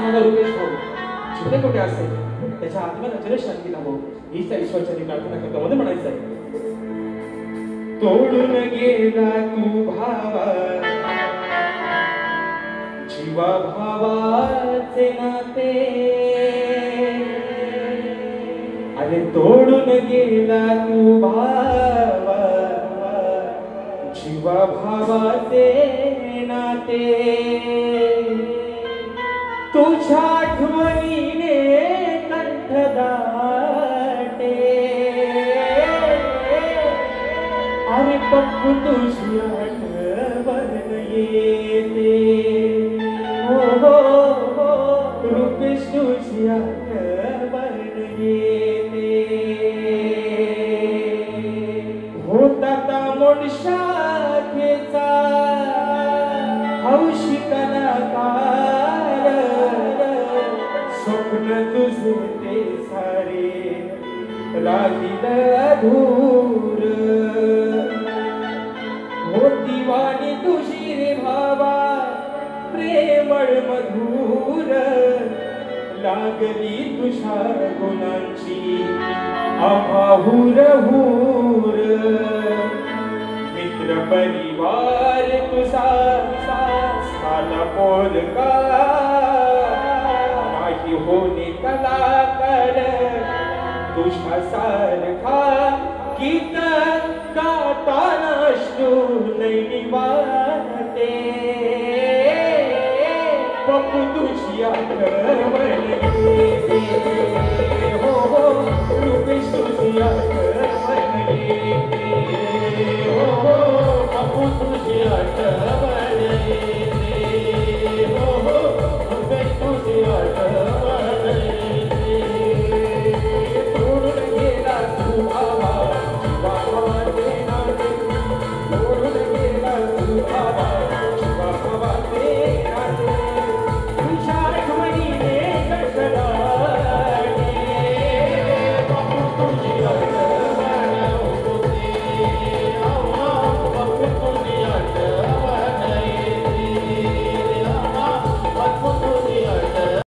माझा रुपेश भाऊ जिथे कुठे असेल त्याच्या आत्म्याला चिरशांती लाभो हीच त्या ईश्वरचरणी प्रार्थना करतो. मध्ये म्हणायचं आहे, तोडून गेला तू भावा जीवा भावाचे नाते, अरे तोडून गेला तू भावा जीवा भावाचे नाते, तुझ्या आठवणीने कंठ दाटे, अरे पप्पू तुझी आठवण येते, हो हो हो रुपेश तुझी आठवण येते, होता ता मुळशाखेचा हौशी कलाकार, स्वप्न तुझे ते सारे राहिल अधूर, होती वाणी तुझी रे भावा प्रेमळ मधुर, लागली तुझ्या गुणांची अभाहुर हुर, मित्र परिवार तुझा साला पोरका नाही होणे कलाकार, तुझ्या सारखा गीत गाताना अश्रू नैनी वाहते, पप्पू तुझी आठवण येते, हो हो रुपेश तुझी आठवण